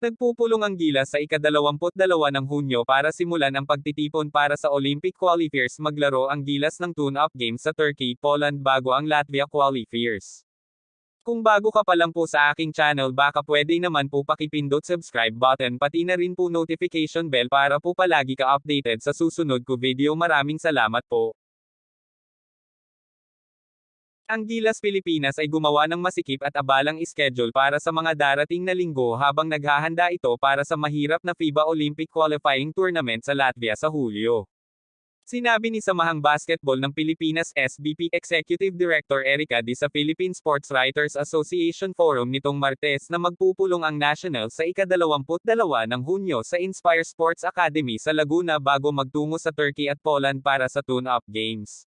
Nagpupulong ang Gilas sa ika-22 ng Hunyo para simulan ang pagtitipon para sa Olympic qualifiers. Maglaro ang Gilas ng tune-up games sa Turkey, Poland bago ang Latvia qualifiers. Kung bago ka pa lang po sa aking channel, baka pwede naman po pakipindot subscribe button pati na rin po notification bell para po palagi ka updated sa susunod ko video. Maraming salamat po. Ang Gilas Pilipinas ay gumawa ng masikip at abalang schedule para sa mga darating na linggo habang naghahanda ito para sa mahirap na FIBA Olympic Qualifying Tournament sa Latvia sa Hulyo. Sinabi ni Samahang Basketball ng Pilipinas SBP Executive Director Erica Di sa Philippine Sports Writers Association Forum nitong Martes na magpupulong ang National sa ika-22 ng Hunyo sa Inspire Sports Academy sa Laguna bago magtungo sa Turkey at Poland para sa tune-up games.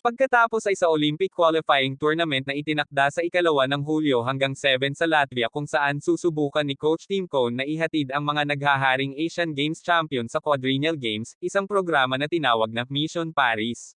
Pagkatapos ay sa Olympic Qualifying Tournament na itinakda sa ika-2 ng Hulyo hanggang 7 sa Latvia kung saan susubukan ni Coach Tim Cone na ihatid ang mga naghaharing Asian Games champion sa Quadrennial Games, isang programa na tinawag na Mission Paris.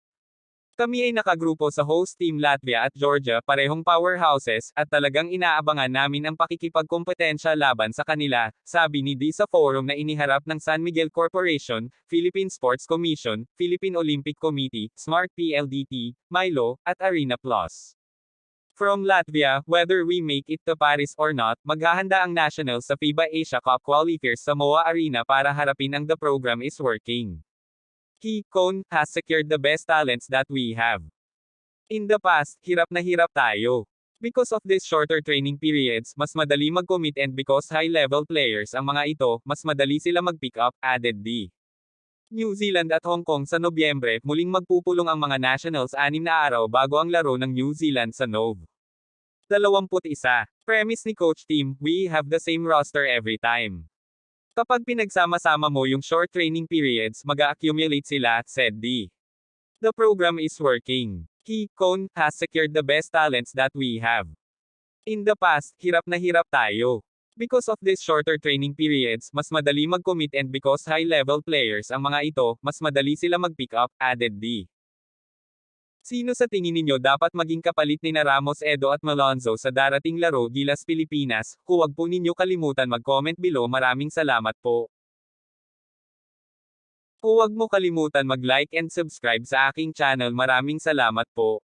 Kami ay nakagrupo sa host team Latvia at Georgia, parehong powerhouses, at talagang inaabangan namin ang pakikipagkompetensya laban sa kanila, sabi ni Di sa forum na iniharap ng San Miguel Corporation, Philippine Sports Commission, Philippine Olympic Committee, Smart PLDT, Milo, at Arena Plus. From Latvia, whether we make it to Paris or not, maghahanda ang Nationals sa FIBA Asia Cup qualifiers sa MOA Arena para harapin ang The Program is Working. Cone has secured the best talents that we have. In the past, hirap na hirap tayo. Because of these shorter training periods, mas madali mag-commit and because high-level players ang mga ito, mas madali sila mag-pick up, added D. New Zealand at Hong Kong sa Nobyembre, muling magpupulong ang mga Nationals 6 na araw bago ang laro ng New Zealand sa Nov. 21. Premise ni Coach Tim, we have the same roster every time. Kapag pinagsama-sama mo yung short training periods, mag-accumulate sila, said D. The program is working. Cone has secured the best talents that we have. In the past, hirap na hirap tayo. Because of these shorter training periods, mas madali mag-commit and because high-level players ang mga ito, mas madali sila mag-pick up, added D. Sino sa tingin ninyo dapat maging kapalit ni Ramos, Edo at Malonzo sa darating laro Gilas Pilipinas? Huwag po ninyo kalimutan mag-comment below. Maraming salamat po. Huwag mo kalimutan mag-like and subscribe sa aking channel. Maraming salamat po.